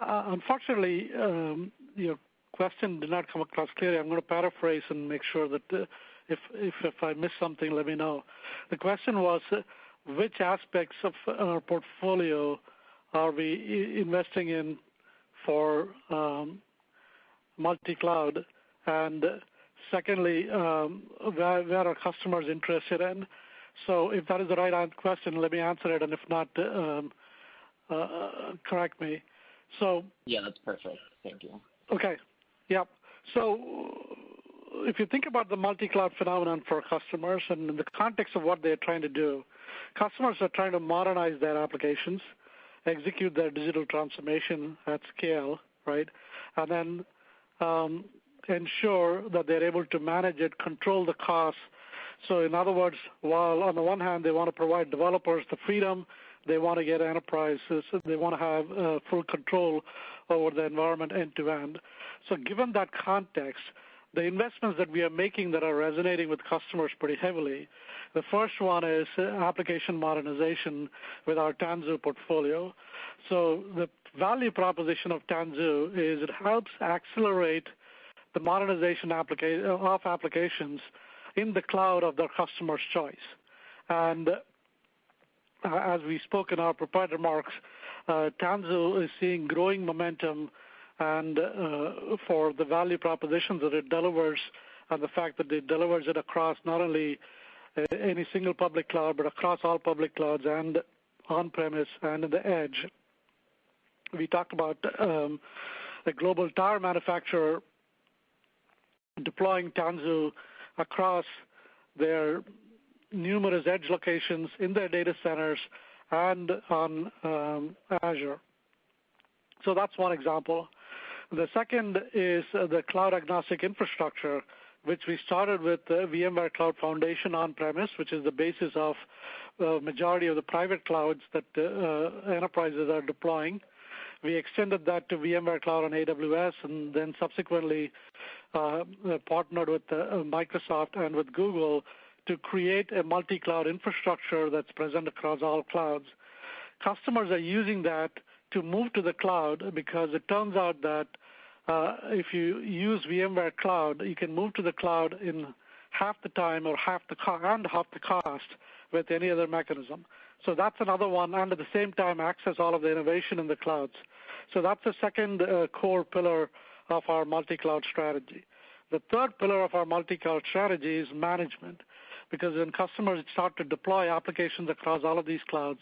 unfortunately, your question did not come across clearly. I'm going to paraphrase and make sure that if I miss something, let me know. The question was, which aspects of our portfolio are we investing in for multi-cloud, and secondly, where are customers interested in? So if that is the right question, let me answer it, and if not, correct me. So yeah, that's perfect. Thank you. Okay. Yep. So if you think about the multi-cloud phenomenon for customers and in the context of what they're trying to do, customers are trying to modernize their applications, execute their digital transformation at scale, right? And then ensure that they're able to manage it, control the costs. So in other words, while on the one hand they want to provide developers the freedom, they want to get enterprises, they want to have full control over the environment end to end. So given that context, the investments that we are making that are resonating with customers pretty heavily, the first one is application modernization with our Tanzu portfolio. So the value proposition of Tanzu is it helps accelerate the modernization of applications in the cloud of their customer's choice. And as we spoke in our prepared remarks, Tanzu is seeing growing momentum and for the value propositions that it delivers and the fact that it delivers it across not only any single public cloud, but across all public clouds and on-premise and in the edge. We talked about a global tire manufacturer deploying Tanzu across their numerous edge locations in their data centers and on Azure. So that's one example. The second is the cloud agnostic infrastructure, which we started with the VMware Cloud Foundation on-premise, which is the basis of the majority of the private clouds that enterprises are deploying. We extended that to VMware Cloud on AWS and then subsequently partnered with Microsoft and with Google to create a multi-cloud infrastructure that's present across all clouds. Customers are using that to move to the cloud because it turns out that if you use VMware Cloud, you can move to the cloud in half the time or half the cost with any other mechanism. So that's another one, and at the same time access all of the innovation in the clouds. So that's the second core pillar of our multi-cloud strategy. The third pillar of our multi-cloud strategy is management, because when customers start to deploy applications across all of these clouds,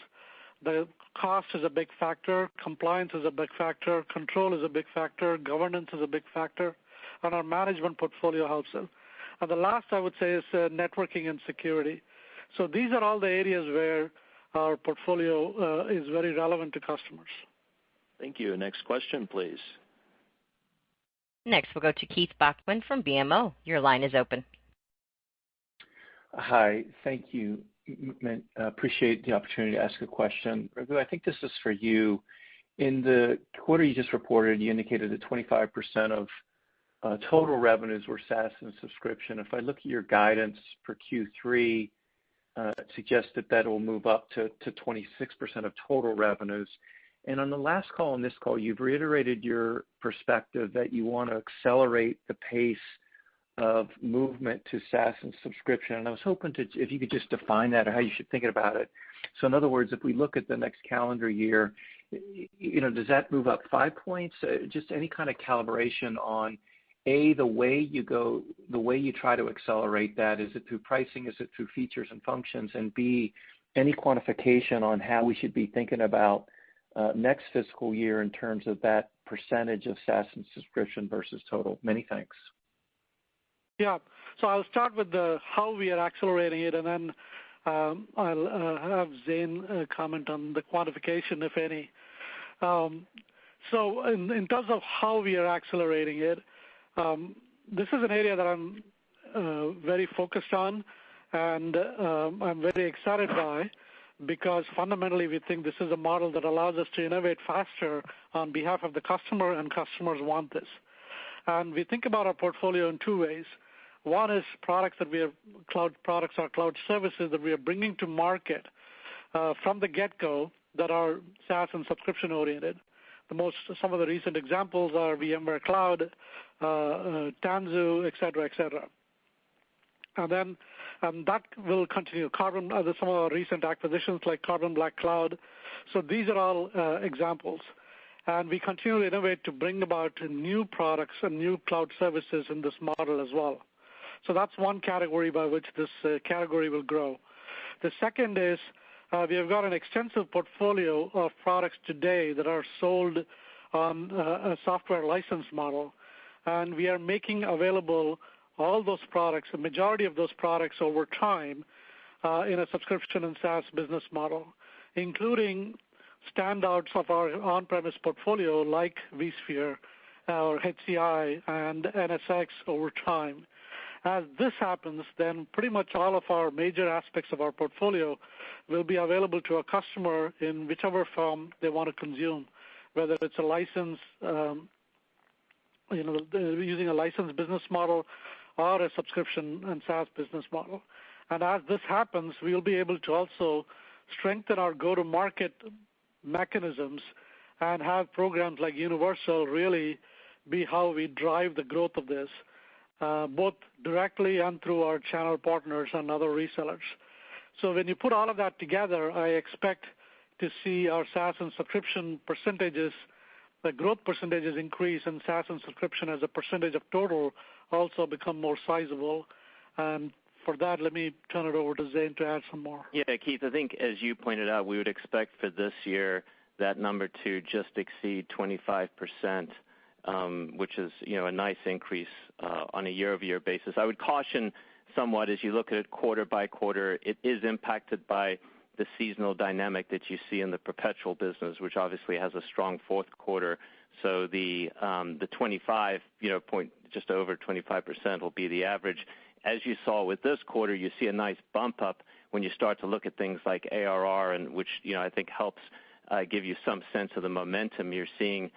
the cost is a big factor, compliance is a big factor, control is a big factor, governance is a big factor, and our management portfolio helps them. And the last I would say is networking and security. So these are all the areas where our portfolio is very relevant to customers. Thank you. Next question, please. Next we'll go to Keith Bachman from BMO. Your line is open. Hi, thank you. Appreciate the opportunity to ask a question. Raghu, I think this is for you. In the quarter you just reported, you indicated that 25% of total revenues were SaaS and subscription. If I look at your guidance for Q3, it suggests that will move up to 26% of total revenues. On the last call and this call, you've reiterated your perspective that you want to accelerate the pace of movement to SaaS and subscription. And I was hoping if you could just define that or how you should think about it. So in other words, if we look at the next calendar year, does that move up 5 points? Just any kind of calibration on A, the way you try to accelerate that. Is it through pricing? Is it through features and functions? And B, any quantification on how we should be thinking about next fiscal year in terms of that percentage of SaaS and subscription versus total? Many thanks. Yeah. So I'll start with how we are accelerating it, and then I'll have Zane comment on the quantification, if any. So in terms of how we are accelerating it, this is an area that I'm very focused on, and I'm very excited by, because fundamentally we think this is a model that allows us to innovate faster on behalf of the customer, and customers want this. And we think about our portfolio in two ways. One is products that we have, cloud products or cloud services that we are bringing to market from the get-go that are SaaS and subscription oriented. Some of the recent examples are VMware Cloud, Tanzu, et cetera, et cetera. And that will continue. Some of our recent acquisitions like Carbon Black Cloud. So these are all examples. And we continue to innovate to bring about new products and new cloud services in this model as well. So that's one category by which this category will grow. The second is we have got an extensive portfolio of products today that are sold on a software license model, and we are making available all those products, the majority of those products over time in a subscription and SaaS business model, including standouts of our on-premise portfolio like vSphere or HCI and NSX over time. As this happens, then pretty much all of our major aspects of our portfolio will be available to a customer in whichever form they want to consume, whether it's a license, using a license business model or a subscription and SaaS business model. And as this happens, we'll be able to also strengthen our go-to-market mechanisms and have programs like Universal really be how we drive the growth of this, both directly and through our channel partners and other resellers. So when you put all of that together, I expect to see our SaaS and subscription percentages, the growth percentages increase, and SaaS and subscription as a percentage of total also become more sizable. And for that, let me turn it over to Zane to add some more. Yeah, Keith, I think as you pointed out, we would expect for this year that number to just exceed 25%, which is a nice increase on a year-over-year basis. I would caution somewhat as you look at it quarter by quarter. It is impacted by the seasonal dynamic that you see in the perpetual business, which obviously has a strong fourth quarter. So the 25, just over 25% will be the average. As you saw with this quarter, you see a nice bump up when you start to look at things like ARR, and which I think helps give you some sense of the momentum you're seeing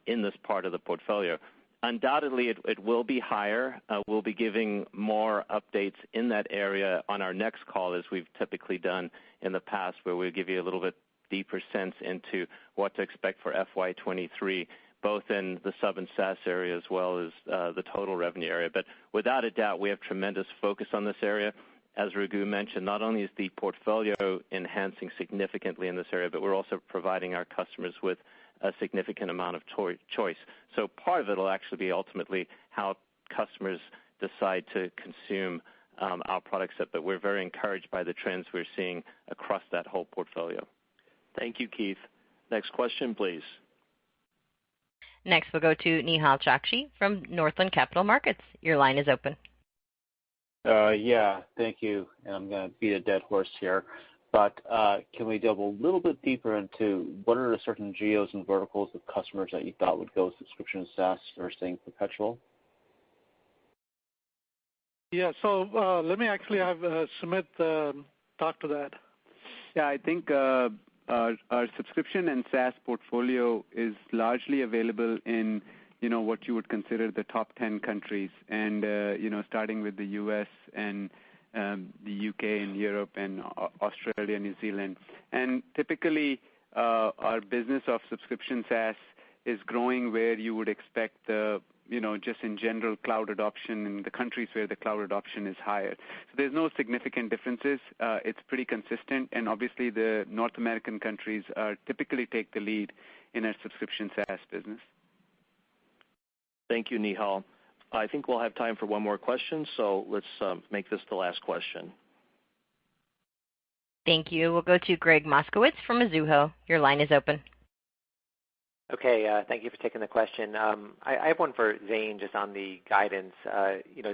in this part of the portfolio. Undoubtedly, it will be higher. We'll be giving more updates in that area on our next call, as we've typically done in the past, where we'll give you a little bit deeper sense into what to expect for FY23, both in the sub and SaaS area as well as the total revenue area. But without a doubt, we have tremendous focus on this area. As Raghu mentioned, not only is the portfolio enhancing significantly in this area, but we're also providing our customers with a significant amount of choice. So part of it will actually be ultimately how customers decide to consume our product set, but we're very encouraged by the trends we're seeing across that whole portfolio. Thank you, Keith. Next question, please. Next, we'll go to Nehal Chokshi from Northland Capital Markets. Your line is open. Yeah, thank you. And I'm going to beat a dead horse here. But can we delve a little bit deeper into what are the certain geos and verticals of customers that you thought would go subscription and SaaS versus staying perpetual? Yeah, so let me actually have Sumit talk to that. Yeah, I think our subscription and SaaS portfolio is largely available in what you would consider the top 10 countries, and starting with the U.S. and the UK and Europe and Australia, New Zealand. And typically, our business of subscription SaaS is growing where you would expect the, just in general cloud adoption in the countries where the cloud adoption is higher. So there's no significant differences. It's pretty consistent, and obviously the North American countries typically take the lead in our subscription SaaS business. Thank you, Nihal. I think we'll have time for one more question, so let's make this the last question. Thank you. We'll go to Greg Moskowitz from Mizuho. Your line is open. Okay, thank you for taking the question. I have one for Zane just on the guidance.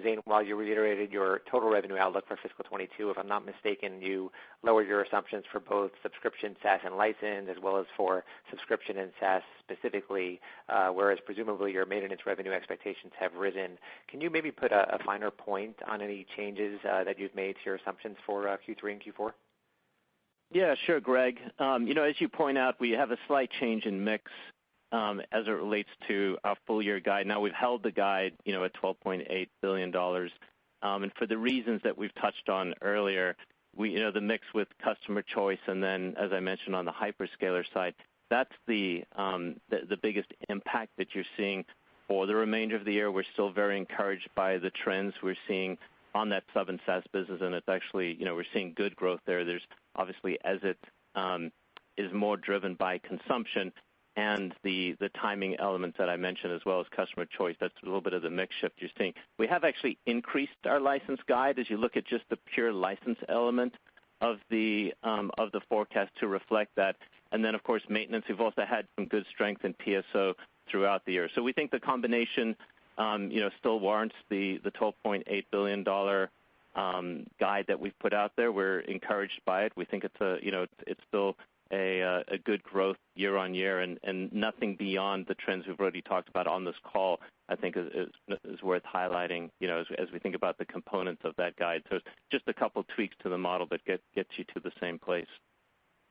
Zane, while you reiterated your total revenue outlook for fiscal 22, if I'm not mistaken, you lowered your assumptions for both subscription, SaaS, and license, as well as for subscription and SaaS specifically, whereas presumably your maintenance revenue expectations have risen. Can you maybe put a finer point on any changes that you've made to your assumptions for Q3 and Q4? Yeah, sure, Greg. As you point out, we have a slight change in mix as it relates to our full-year guide. Now, we've held the guide, at $12.8 billion. And for the reasons that we've touched on earlier, the mix with customer choice and then, as I mentioned, on the hyperscaler side, that's the biggest impact that you're seeing for the remainder of the year. We're still very encouraged by the trends we're seeing on that sub and SaaS business, and it's actually, we're seeing good growth there. There's obviously, as it is more driven by consumption, and the timing elements that I mentioned, as well as customer choice, that's a little bit of the mix shift you're seeing. We have actually increased our license guide as you look at just the pure license element of the forecast to reflect that. And then, of course, maintenance. We've also had some good strength in PSO throughout the year. So we think the combination, still warrants the $12.8 billion guide that we've put out there. We're encouraged by it. We think it's still a good growth year on year, and nothing beyond the trends we've already talked about on this call, I think is worth highlighting, as we think about the components of that guide. So it's just a couple tweaks to the model that gets you to the same place.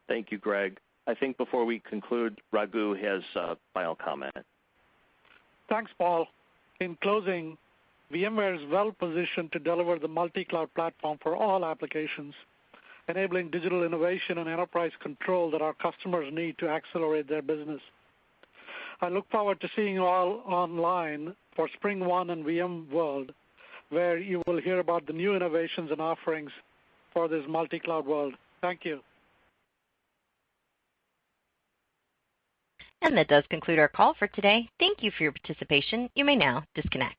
Thank you, Greg. I think before we conclude, Raghu has a final comment. Thanks, Paul. In closing, VMware is well positioned to deliver the multi-cloud platform for all applications, enabling digital innovation and enterprise control that our customers need to accelerate their business. I look forward to seeing you all online for Spring One and VMworld, where you will hear about the new innovations and offerings for this multi-cloud world. Thank you. And that does conclude our call for today. Thank you for your participation. You may now disconnect.